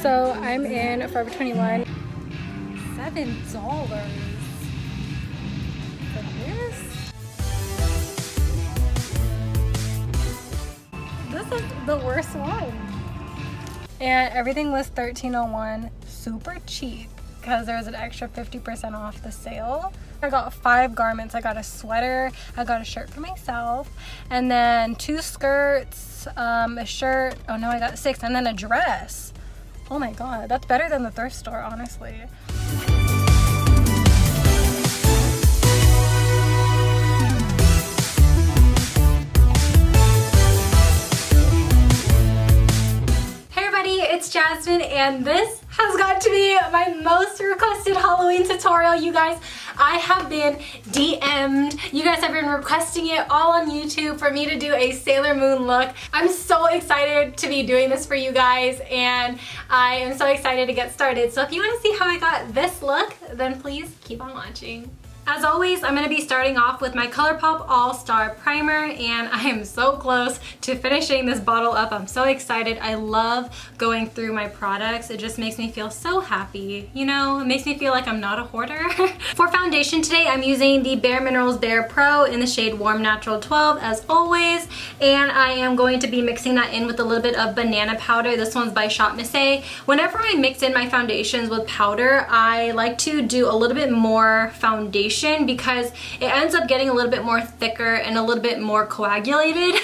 So I'm in Forever 21. $7 for this? This is the worst one. And everything was $13.01, super cheap because there was an extra 50% off the sale. I got 5 garments. I got a sweater, I got a shirt for myself, and then 2 skirts, a shirt, oh no, I got 6, and then a dress. Oh my god, that's better than the thrift store, honestly. It's Jasmine, and this has got to be my most requested Halloween tutorial, you guys. I have been DM'd. You guys have been requesting it all on YouTube for me to do a Sailor Moon look. I'm so excited to be doing this for you guys, and I am so excited to get started. So if you want to see how I got this look, then please keep on watching. As always, I'm going to be starting off with my Colourpop All-Star Primer, and I am so close to finishing this bottle up. I'm so excited. I love going through my products. It just makes me feel so happy. You know, it makes me feel like I'm not a hoarder. For foundation today, I'm using the Bare Minerals Bare Pro in the shade Warm Natural 12 as always, and I am going to be mixing that in with a little bit of banana powder. This one's by ShopMissA. Whenever I mix in my foundations with powder, I like to do a little bit more foundation because it ends up getting a little bit more thicker and a little bit more coagulated.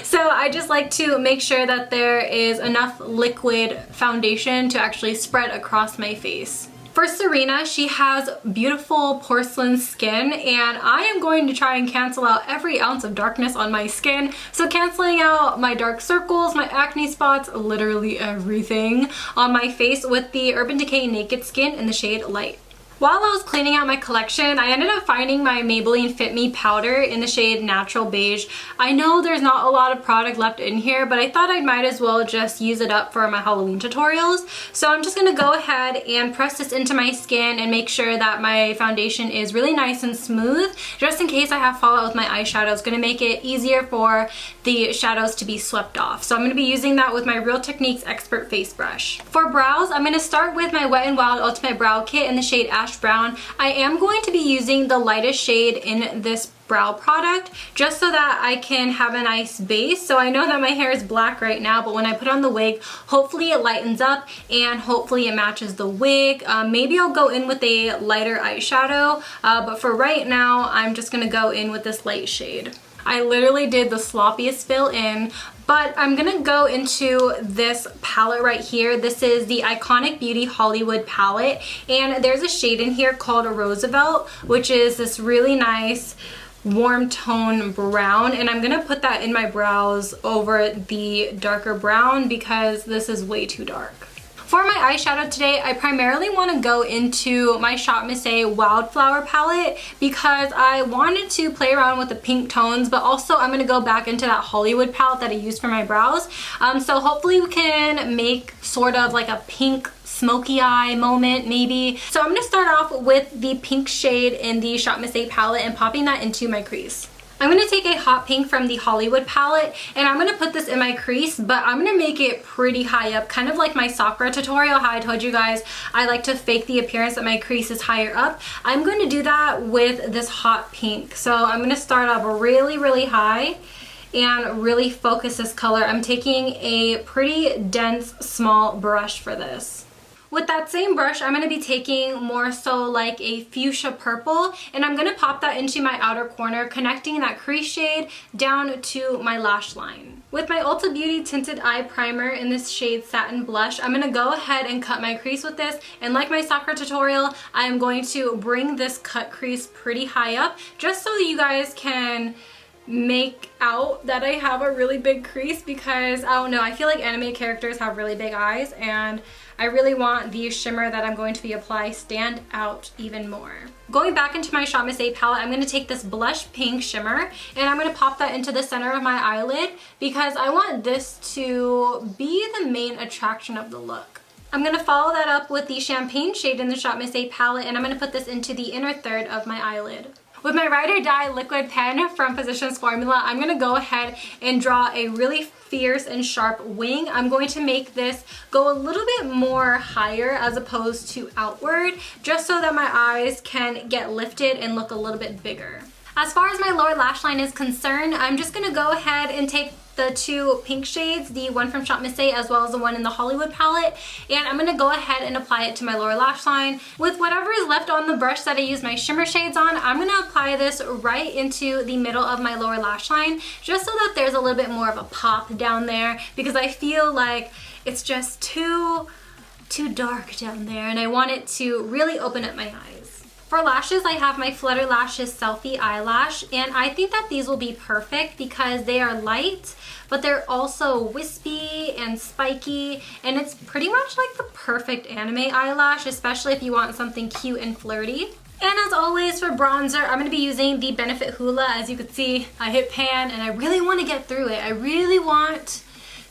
So I just like to make sure that there is enough liquid foundation to actually spread across my face. For Serena, she has beautiful porcelain skin, and I am going to try and cancel out every ounce of darkness on my skin. So canceling out my dark circles, my acne spots, literally everything on my face with the Urban Decay Naked Skin in the shade Light. While I was cleaning out my collection, I ended up finding my Maybelline Fit Me powder in the shade Natural Beige. I know there's not a lot of product left in here, but I thought I might as well just use it up for my Halloween tutorials. So I'm just going to go ahead and press this into my skin and make sure that my foundation is really nice and smooth, just in case I have fallout with my eyeshadow. It's going to make it easier for the shadows to be swept off. So I'm going to be using that with my Real Techniques Expert Face Brush. For brows, I'm going to start with my Wet n Wild Ultimate Brow Kit in the shade Ash Brown. I am going to be using the lightest shade in this brow product just so that I can have a nice base. So I know that my hair is black right now, but when I put on the wig, hopefully it lightens up and hopefully it matches the wig. Maybe I'll go in with a lighter eyeshadow, but for right now, I'm just gonna go in with this light shade. I literally did the sloppiest fill in, but I'm gonna go into this palette right here. This is the Iconic Beauty Hollywood palette, and there's a shade in here called Roosevelt, which is this really nice warm tone brown, and I'm gonna put that in my brows over the darker brown because this is way too dark. For my eyeshadow today, I primarily want to go into my ShopMissA Wildflower palette because I wanted to play around with the pink tones, but also I'm going to go back into that Hollywood palette that I used for my brows. So hopefully we can make sort of like a pink smoky eye moment maybe. So I'm going to start off with the pink shade in the ShopMissA palette and popping that into my crease. I'm going to take a hot pink from the Hollywood palette, and I'm going to put this in my crease, but I'm going to make it pretty high up, kind of like my Sakura tutorial, how I told you guys I like to fake the appearance that my crease is higher up. I'm going to do that with this hot pink. So I'm going to start up really, really high and really focus this color. I'm taking a pretty dense, small brush for this. With that same brush, I'm going to be taking more so like a fuchsia purple, and I'm going to pop that into my outer corner, connecting that crease shade down to my lash line. With my Ulta Beauty Tinted Eye Primer in this shade Satin Blush, I'm going to go ahead and cut my crease with this, and like my Sakura tutorial, I'm going to bring this cut crease pretty high up, just so that you guys can make out that I have a really big crease, because I don't know, I feel like anime characters have really big eyes, and I really want the shimmer that I'm going to be applying stand out even more. Going back into my ShopMissA palette, I'm going to take this blush pink shimmer and I'm going to pop that into the center of my eyelid because I want this to be the main attraction of the look. I'm going to follow that up with the champagne shade in the ShopMissA palette, and I'm going to put this into the inner third of my eyelid. With my Ride or Die liquid pen from Physicians Formula, I'm going to go ahead and draw a really fierce and sharp wing. I'm going to make this go a little bit more higher as opposed to outward, just so that my eyes can get lifted and look a little bit bigger. As far as my lower lash line is concerned, I'm just going to go ahead and take the two pink shades, the one from ShopMissA as well as the one in the Hollywood palette, and I'm going to go ahead and apply it to my lower lash line. With whatever is left on the brush that I use my shimmer shades on, I'm going to apply this right into the middle of my lower lash line, just so that there's a little bit more of a pop down there, because I feel like it's just too dark down there and I want it to really open up my eyes. For lashes, I have my Flutter Lashes Selfie Eyelash, and I think that these will be perfect because they are light, but they're also wispy and spiky, and it's pretty much like the perfect anime eyelash, especially if you want something cute and flirty. And as always, for bronzer, I'm going to be using the Benefit Hoola. As you can see, I hit pan and I really want to get through it. I really want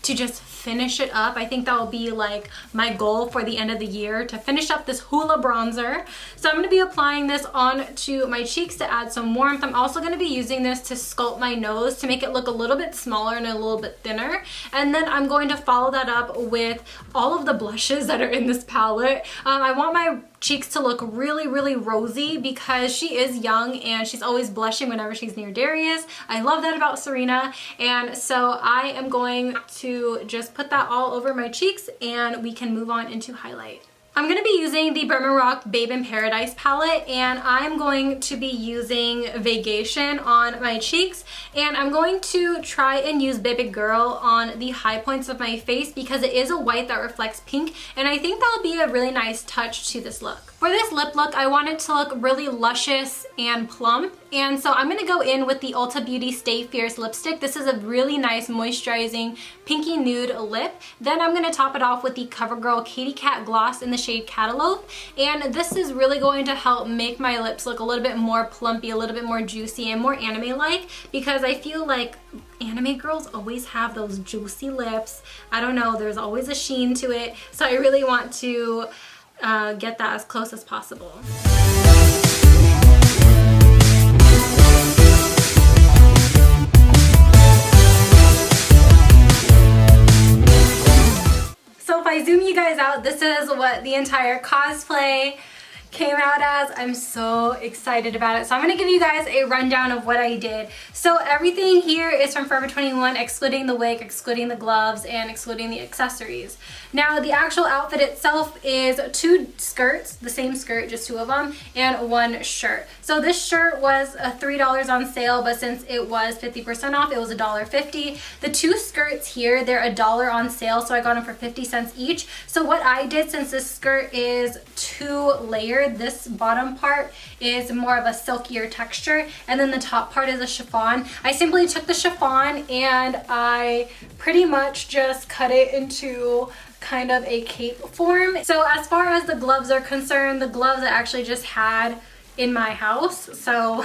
to just finish it up. I think that will be like my goal for the end of the year, to finish up this Hoola bronzer. So I'm going to be applying this onto my cheeks to add some warmth. I'm also going to be using this to sculpt my nose to make it look a little bit smaller and a little bit thinner. And then I'm going to follow that up with all of the blushes that are in this palette. I want my cheeks to look really, really rosy because she is young and she's always blushing whenever she's near Darius. I love that about Serena, and so I am going to just put that all over my cheeks and we can move on into highlight. I'm going to be using the Burma Rock Babe in Paradise palette, and I'm going to be using Vacation on my cheeks, and I'm going to try and use Baby Girl on the high points of my face because it is a white that reflects pink, and I think that'll be a really nice touch to this look. For this lip look, I want it to look really luscious and plump, and so I'm going to go in with the Ulta Beauty Stay Fierce lipstick. This is a really nice moisturizing pinky nude lip. Then I'm going to top it off with the CoverGirl Katy Kat gloss in the shade Catalope, and this is really going to help make my lips look a little bit more plumpy, a little bit more juicy, and more anime-like, because I feel like anime girls always have those juicy lips. I don't know, there's always a sheen to it, so I really want to get that as close as possible. So if I zoom you guys out, this is what the entire cosplay came out as. I'm so excited about it. So I'm going to give you guys a rundown of what I did. So everything here is from Forever 21, excluding the wig, excluding the gloves, and excluding the accessories. Now the actual outfit itself is 2 skirts, the same skirt, just 2 of them, and 1 shirt. So this shirt was $3 on sale, but since it was 50% off, it was $1.50. The 2 skirts here, they're $1 on sale, so I got them for 50 cents each. So what I did, since this skirt is 2 layered, this bottom part is more of a silkier texture, and then the top part is a chiffon. I simply took the chiffon and I pretty much just cut it into kind of a cape form. So as far as the gloves are concerned, the gloves I actually just had in my house, so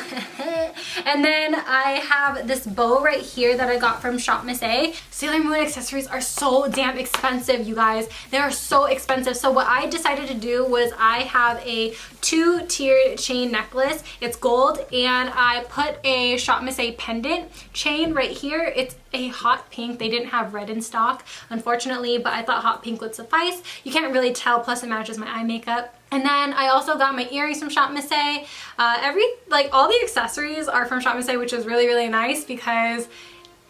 and then I have this bow right here that I got from ShopMissA. Sailor Moon accessories are so damn expensive, you guys. They are so expensive. So what I decided to do was I have a 2-tiered chain necklace. It's gold, and I put a ShopMissA pendant chain right here. It's a hot pink. They didn't have red in stock, unfortunately, but I thought hot pink would suffice. You can't really tell, plus it matches my eye makeup. And then I also got my earrings from ShopMissA. All the accessories are from ShopMissA, which is really, really nice because,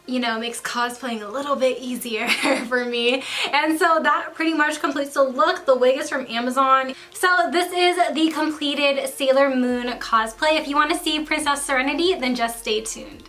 you know, it makes cosplaying a little bit easier for me. And so that pretty much completes the look. The wig is from Amazon. So this is the completed Sailor Moon cosplay. If you want to see Princess Serenity, then just stay tuned.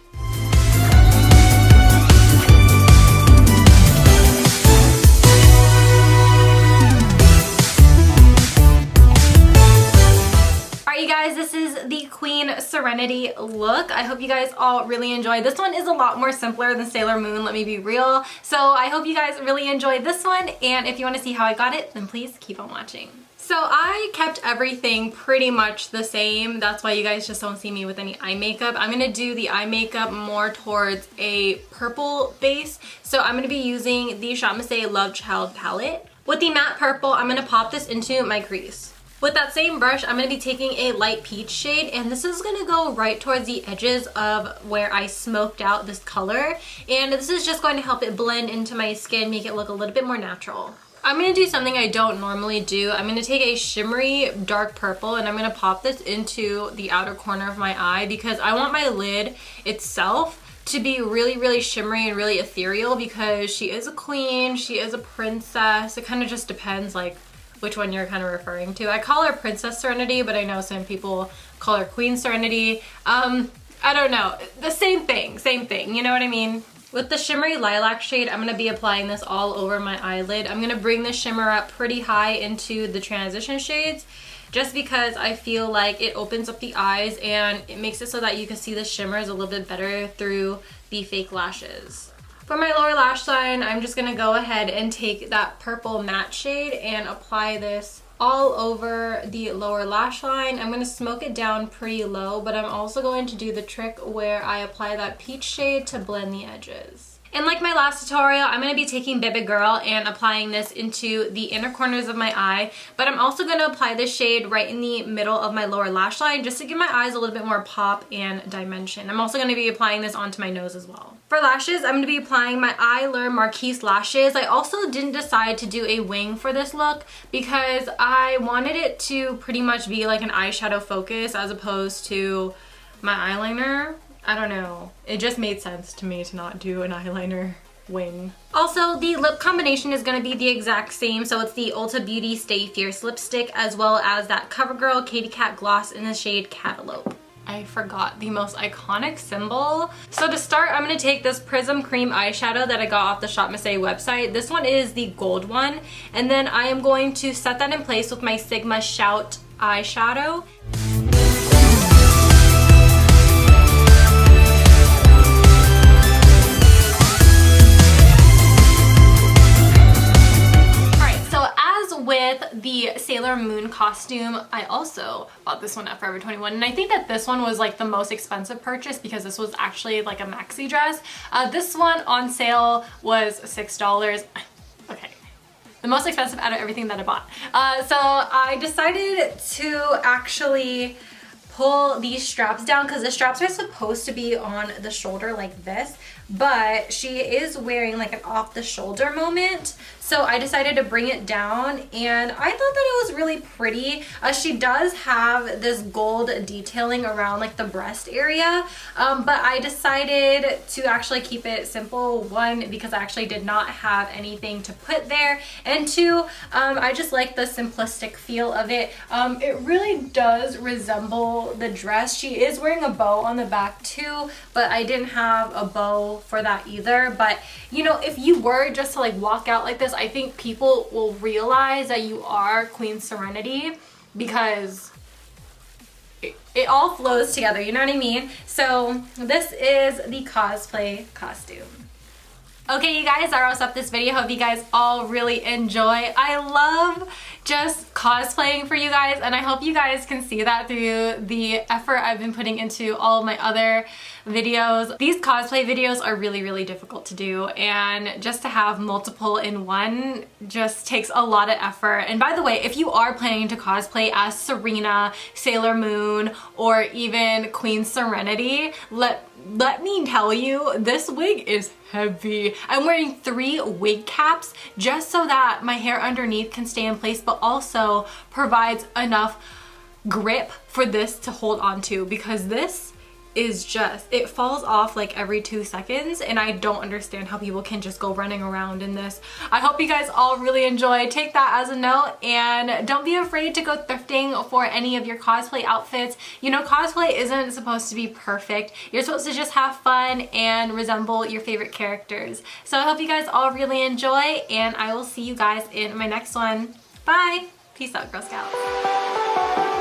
You guys, this is the Queen Serenity look. I hope you guys all really enjoyed. This one is a lot more simpler than Sailor Moon, let me be real. So I hope you guys really enjoyed this one, and if you want to see how I got it, then please keep on watching. So I kept everything pretty much the same. That's why you guys just don't see me with any eye makeup. I'm going to do the eye makeup more towards a purple base. So I'm going to be using the ShopMissA Love Child palette. With the matte purple, I'm going to pop this into my crease. With that same brush, I'm going to be taking a light peach shade, and this is going to go right towards the edges of where I smoked out this color. And this is just going to help it blend into my skin, make it look a little bit more natural. I'm going to do something I don't normally do. I'm going to take a shimmery dark purple and I'm going to pop this into the outer corner of my eye because I want my lid itself to be really, really shimmery and really ethereal because she is a queen, she is a princess. It kind of just depends like which one you're kind of referring to. I call her Princess Serenity, but I know some people call her Queen Serenity. I don't know. The same thing, you know what I mean? With the shimmery lilac shade, I'm going to be applying this all over my eyelid. I'm going to bring the shimmer up pretty high into the transition shades just because I feel like it opens up the eyes and it makes it so that you can see the shimmers a little bit better through the fake lashes. For my lower lash line, I'm just gonna go ahead and take that purple matte shade and apply this all over the lower lash line. I'm gonna smoke it down pretty low, but I'm also going to do the trick where I apply that peach shade to blend the edges. And like my last tutorial, I'm going to be taking Baby Girl and applying this into the inner corners of my eye, but I'm also going to apply this shade right in the middle of my lower lash line just to give my eyes a little bit more pop and dimension. I'm also going to be applying this onto my nose as well. For lashes, I'm going to be applying my Eyelure Marquise lashes. I also didn't decide to do a wing for this look because I wanted it to pretty much be like an eyeshadow focus as opposed to my eyeliner. I don't know. It just made sense to me to not do an eyeliner wing. Also, the lip combination is going to be the exact same. So it's the Ulta Beauty Stay Fierce lipstick as well as that CoverGirl Katy Kat gloss in the shade Cantaloupe. I forgot the most iconic symbol. So to start, I'm going to take this Prism Cream eyeshadow that I got off the ShopMissA website. This one is the gold one. And then I am going to set that in place with my Sigma Shout eyeshadow. With the Sailor Moon costume, I also bought this one at Forever 21, and I think that this one was like the most expensive purchase because this was actually like a maxi dress. This one on sale was $6. Okay, the most expensive out of everything that I bought. So I decided to actually pull these straps down because the straps are supposed to be on the shoulder like this, but she is wearing like an off the shoulder moment. So I decided to bring it down and I thought that it was really pretty. She does have this gold detailing around like the breast area, but I decided to actually keep it simple. One, because I actually did not have anything to put there, and two, I just like the simplistic feel of it. It really does resemble the dress. She is wearing a bow on the back too, but I didn't have a bow for that either. But you know, if you were just to like walk out like this, I think people will realize that you are Queen Serenity because it all flows together, you know what I mean? So this is the cosplay costume. Okay, you guys, that wraps up this video. Hope you guys all really enjoy. I love just cosplaying for you guys, and I hope you guys can see that through the effort I've been putting into all of my other videos. These cosplay videos are really, really difficult to do, and just to have multiple in one just takes a lot of effort. And by the way, if you are planning to cosplay as Serena, Sailor Moon, or even Queen Serenity, let me tell you, this wig is heavy. I'm wearing 3 wig caps just so that my hair underneath can stay in place, but also provides enough grip for this to hold on to, because this is just, it falls off like every 2 seconds, and I don't understand how people can just go running around in this. I hope you guys all really enjoy. Take that as a note, and don't be afraid to go thrifting for any of your cosplay outfits. You know, cosplay isn't supposed to be perfect. You're supposed to just have fun and resemble your favorite characters. So I hope you guys all really enjoy, and I will see you guys in my next one. Bye! Peace out, Girl Scouts.